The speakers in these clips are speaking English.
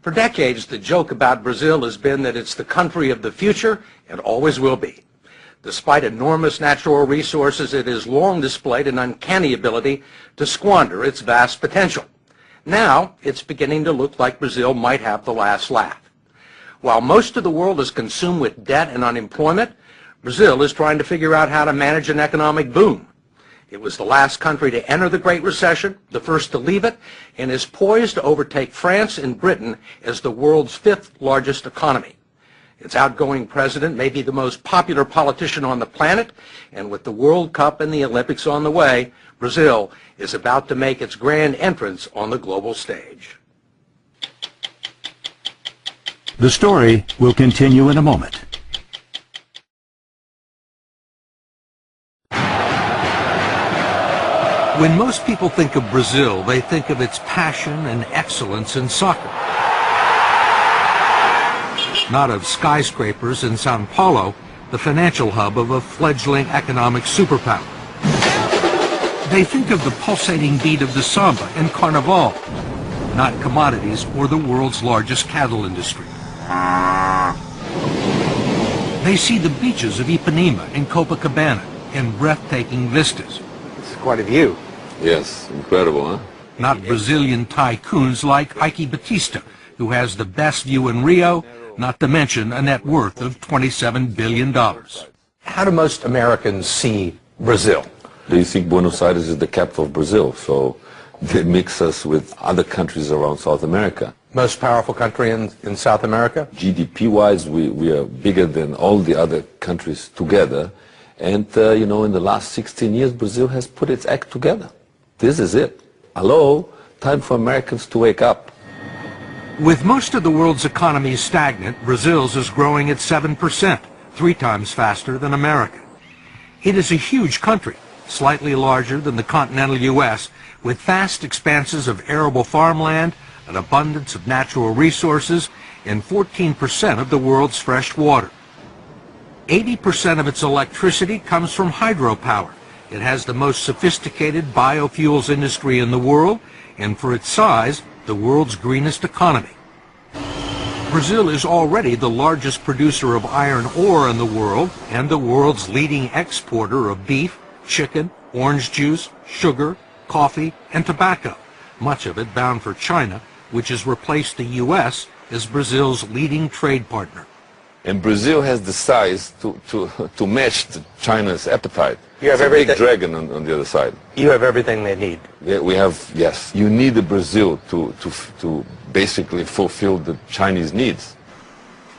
For decades, the joke about Brazil has been that it's the country of the future and always will be. Despite enormous natural resources, it has long displayed an uncanny ability to squander its vast potential. Now, it's beginning to look like Brazil might have the last laugh. While most of the world is consumed with debt and unemployment, Brazil is trying to figure out how to manage an economic boom. It was the last country to enter the Great Recession, the first to leave it, and is poised to overtake France and Britain as the world's fifth largest economy. Its outgoing president may be the most popular politician on the planet, and with the World Cup and the Olympics on the way, Brazil is about to make its grand entrance on the global stage. The story will continue in a moment. When most people think of Brazil, they think of its passion and excellence in soccer. Not of skyscrapers in Sao Paulo, the financial hub of a fledgling economic superpower. They think of the pulsating beat of the samba and carnival, not commodities or the world's largest cattle industry. They see the beaches of Ipanema and Copacabana and breathtaking vistas. It's quite a view. Yes, incredible, huh? Not Brazilian tycoons like Ike Batista, who has the best view in Rio, not to mention a net worth of $27 billion. How do most Americans see Brazil? They think Buenos Aires is the capital of Brazil, so they mix us with other countries around South America. Most powerful country in South America? GDP-wise, we are bigger than all the other countries together. And, you know, in the last 16 years, Brazil has put its act together. This is it. Hello, time for Americans to wake up. With most of the world's economy stagnant, Brazil's is growing at 7%, 3 times faster than America. It is a huge country, slightly larger than the continental U.S., with vast expanses of arable farmland, an abundance of natural resources, and 14% of the world's fresh water. 80% of its electricity comes from hydropower. It has the most sophisticated biofuels industry in the world, and for its size, the world's greenest economy. Brazil is already the largest producer of iron ore in the world and the world's leading exporter of beef, chicken, orange juice, sugar, coffee, and tobacco, much of it bound for China, which has replaced the U.S. as Brazil's leading trade partner. And Brazil has the size to match China's appetite. You have it's a big everything. dragon on the other side. You have everything they need. We have, yes. You need the Brazil to basically fulfill the Chinese needs.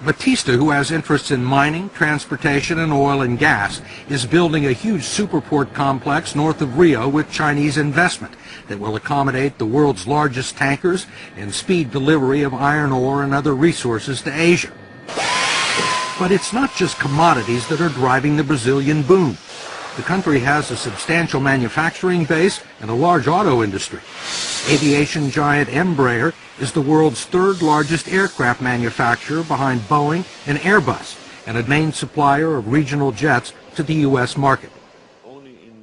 Batista, who has interests in mining, transportation, and oil and gas, is building a huge superport complex north of Rio with Chinese investment that will accommodate the world's largest tankers and speed delivery of iron ore and other resources to Asia. But it's not just commodities that are driving the Brazilian boom. The country has a substantial manufacturing base and a large auto industry. Aviation giant Embraer is the world's third largest aircraft manufacturer behind Boeing and Airbus, and a main supplier of regional jets to the U.S. market.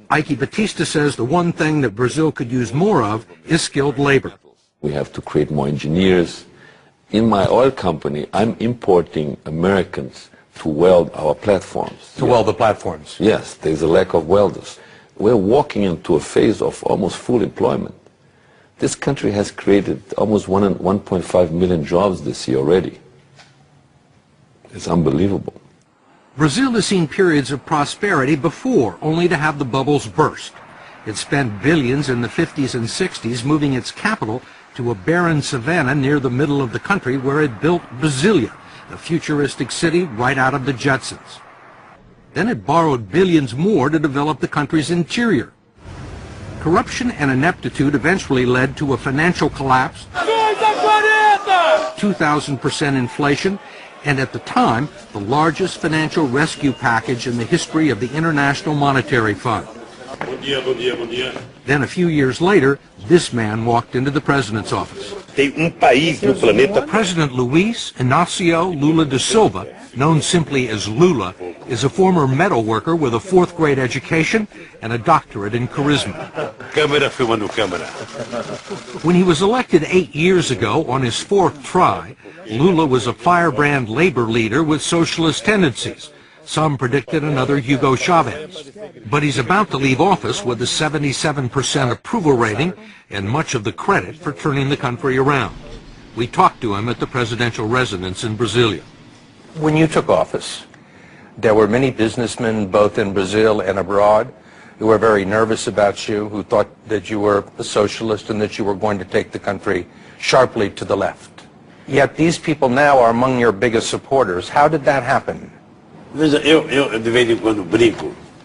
Ike Batista says the one thing that Brazil could use more of is skilled labor. We have to create more engineers. In my oil company, I'm importing Americans to weld our platforms. To weld the platforms? Yes, there's a lack of welders. We're walking into a phase of almost full employment. This country has created almost 1.5 million jobs this year already. It's unbelievable. Brazil has seen periods of prosperity before, only to have the bubbles burst. It spent billions in the 50s and 60s moving its capital to a barren savanna near the middle of the country where it built Brasilia, a futuristic city right out of the Jetsons. Then it borrowed billions more to develop the country's interior. Corruption and ineptitude eventually led to a financial collapse, 2,000% inflation, and at the time, the largest financial rescue package in the history of the International Monetary Fund. Then a few years later, this man walked into the president's office. President Luiz Inácio Lula da Silva, known simply as Lula, is a former metal worker with a fourth-grade education and a doctorate in charisma. When he was elected 8 years ago on his fourth try, Lula was a firebrand labor leader with socialist tendencies. Some predicted another Hugo Chavez. But he's about to leave office with a 77% approval rating and much of the credit for turning the country around. We talked to him at the presidential residence in Brasilia. When you took office, there were many businessmen both in Brazil and abroad who were very nervous about you, who thought that you were a socialist and that you were going to take the country sharply to the left. Yet these people now are among your biggest supporters. How did that happen?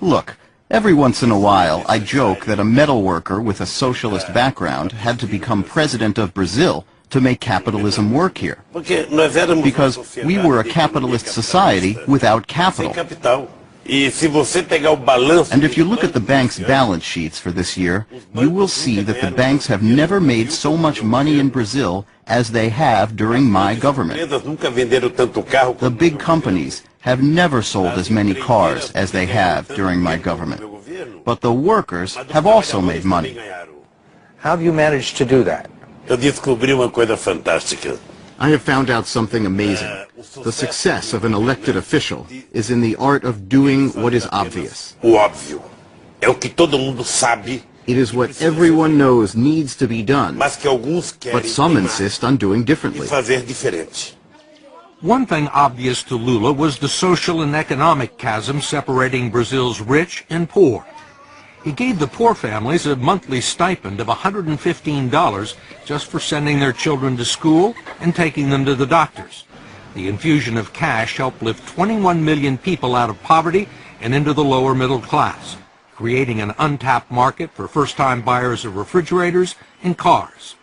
Look, every once in a while I joke that a metal worker with a socialist background had to become president of Brazil to make capitalism work here. Because we were a capitalist society without capital. And if you look at the bank's balance sheets for this year, you will see that the banks have never made so much money in Brazil as they have during my government. The big companies have never sold as many cars as they have during my government. But the workers have also made money. How have you managed to do that? I have found out something amazing. The success of an elected official is in the art of doing what is obvious. It is what everyone knows needs to be done, but some insist on doing differently. One thing obvious to Lula was the social and economic chasm separating Brazil's rich and poor. He gave the poor families a monthly stipend of $115 just for sending their children to school and taking them to the doctors. The infusion of cash helped lift 21 million people out of poverty and into the lower middle class, creating an untapped market for first-time buyers of refrigerators and cars.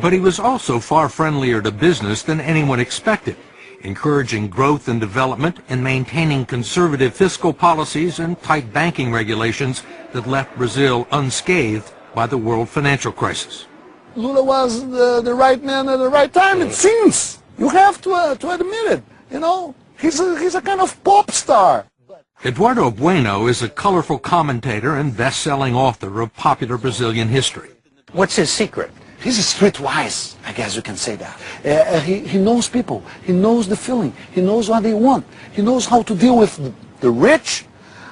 But he was also far friendlier to business than anyone expected, encouraging growth and development and maintaining conservative fiscal policies and tight banking regulations that left Brazil unscathed by the world financial crisis. Lula was the right man at the right time, it seems. You have to admit it. You know, he's a kind of pop star. Eduardo Bueno is a colorful commentator and best-selling author of popular Brazilian history. What's his secret? He's streetwise, I guess you can say that. He knows people. He knows the feeling. He knows what they want. He knows how to deal with the rich.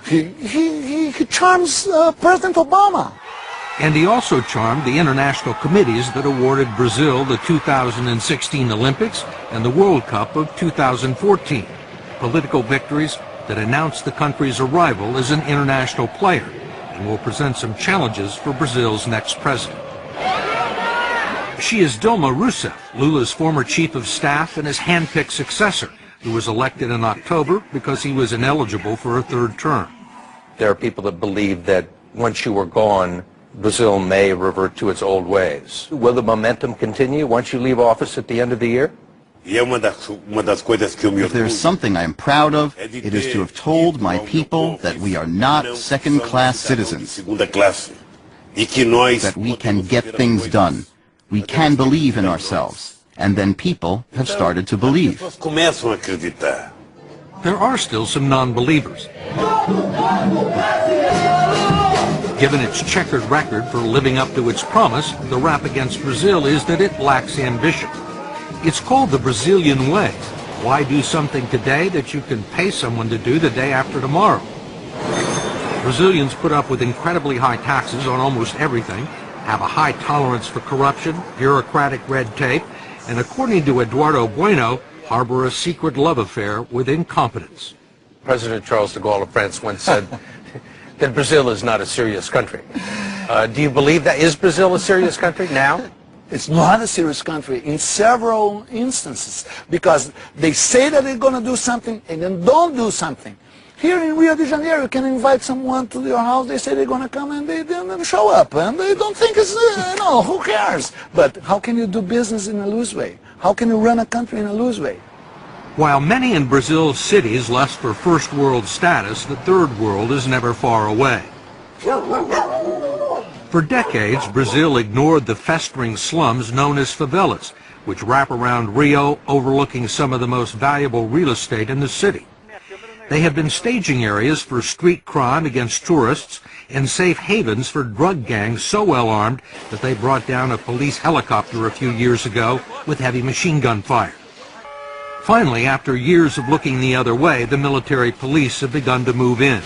He charms President Obama. And he also charmed the international committees that awarded Brazil the 2016 Olympics and the World Cup of 2014, political victories that announced the country's arrival as an international player and will present some challenges for Brazil's next president. She is Dilma Rousseff, Lula's former chief of staff and his hand-picked successor, who was elected in October because he was ineligible for a third term. There are people that believe that once you were gone, Brazil may revert to its old ways. Will the momentum continue once you leave office at the end of the year? If there's something I am proud of, it is to have told my people that we are not second-class citizens, that we can get things done. We can believe in ourselves, and then people have started to believe. There are still some non-believers. Given its checkered record for living up to its promise, the rap against Brazil is that it lacks ambition. It's called the Brazilian way. Why do something today that you can pay someone to do the day after tomorrow? Brazilians put up with incredibly high taxes on almost everything, have a high tolerance for corruption, bureaucratic red tape, and according to Eduardo Bueno, harbor a secret love affair with incompetence. President Charles de Gaulle of France once said that Brazil is not a serious country. Do you believe that? Is Brazil a serious country now? It's not a serious country in several instances because they say that they're going to do something and then don't do something. Here in Rio de Janeiro, you can invite someone to your house, they say they're going to come and they don't show up and they don't think it's, no, who cares? But how can you do business in a loose way? How can you run a country in a loose way? While many in Brazil's cities lust for first world status, the third world is never far away. For decades, Brazil ignored the festering slums known as favelas, which wrap around Rio, overlooking some of the most valuable real estate in the city. They have been staging areas for street crime against tourists and safe havens for drug gangs so well armed that they brought down a police helicopter a few years ago with heavy machine gun fire. Finally, after years of looking the other way, the military police have begun to move in.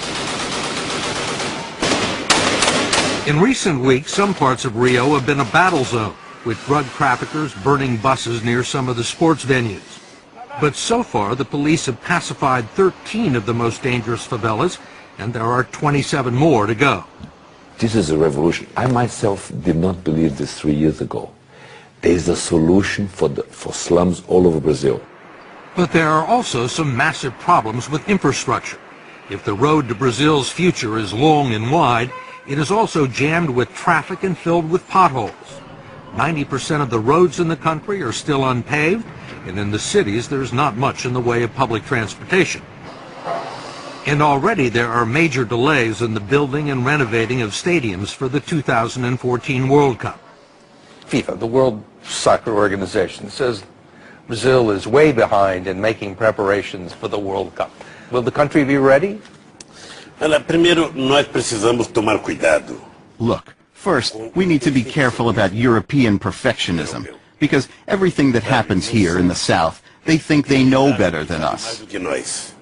In recent weeks, some parts of Rio have been a battle zone, with drug traffickers burning buses near some of the sports venues. But so far, the police have pacified 13 of the most dangerous favelas, and there are 27 more to go. This is a revolution. I myself did not believe this 3 years ago. There is a solution for slums all over Brazil. But there are also some massive problems with infrastructure. If the road to Brazil's future is long and wide, it is also jammed with traffic and filled with potholes. 90% of the roads in the country are still unpaved, and in the cities there's not much in the way of public transportation. And already there are major delays in the building and renovating of stadiums for the 2014 World Cup. FIFA, the World Soccer Organization, says Brazil is way behind in making preparations for the World Cup. Will the country be ready? Primeiro, nós precisamos tomar cuidado. Look, first, we need to be careful about European perfectionism, because everything that happens here in the South, they think they know better than us. Mais do que nós.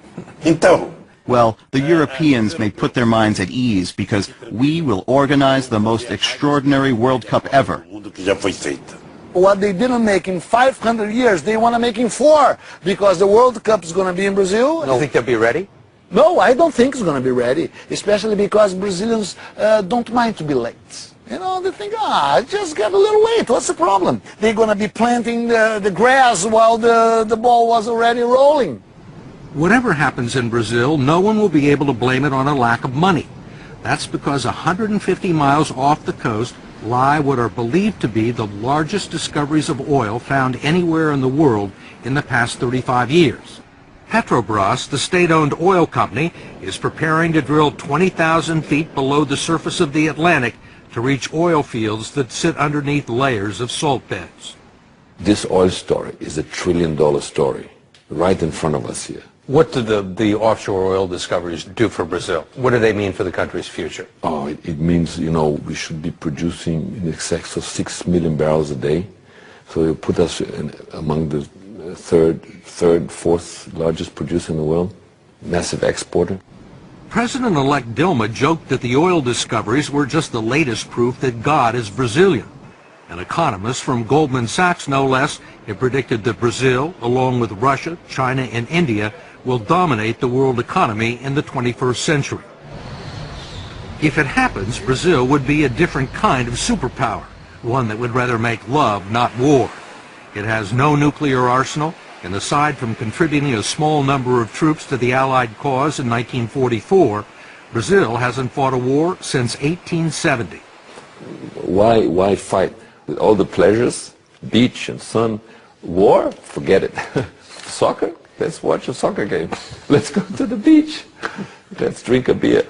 Então, Well, the Europeans may put their minds at ease because we will organize the most extraordinary World Cup ever. o mundo que já foi feito. What they didn't make in 500 years, they want to make in 4, because the World Cup is going to be in Brazil. You think they'll be ready? No, I don't think it's going to be ready, especially because Brazilians don't mind to be late. You know, they think, just get a little late, what's the problem? They're going to be planting the grass while the ball was already rolling. Whatever happens in Brazil, no one will be able to blame it on a lack of money. That's because 150 miles off the coast lie what are believed to be the largest discoveries of oil found anywhere in the world in the past 35 years. Petrobras, the state-owned oil company, is preparing to drill 20,000 feet below the surface of the Atlantic to reach oil fields that sit underneath layers of salt beds. This oil story is $1 trillion story right in front of us here. What do the offshore oil discoveries do for Brazil? What do they mean for the country's future? Oh, it means, you know, we should be producing in excess of 6 million barrels a day. So it put us among the third, fourth largest producer in the world, massive exporter. President-elect Dilma joked that the oil discoveries were just the latest proof that God is Brazilian. An economist from Goldman Sachs, no less, had predicted that Brazil, along with Russia, China, and India, will dominate the world economy in the 21st century. If it happens, Brazil would be a different kind of superpower, one that would rather make love, not war. It has no nuclear arsenal, and aside from contributing a small number of troops to the Allied cause in 1944, Brazil hasn't fought a war since 1870. Why fight? With all the pleasures, beach and sun, war, forget it. Soccer? Let's watch a soccer game. Let's go to the beach. Let's drink a beer.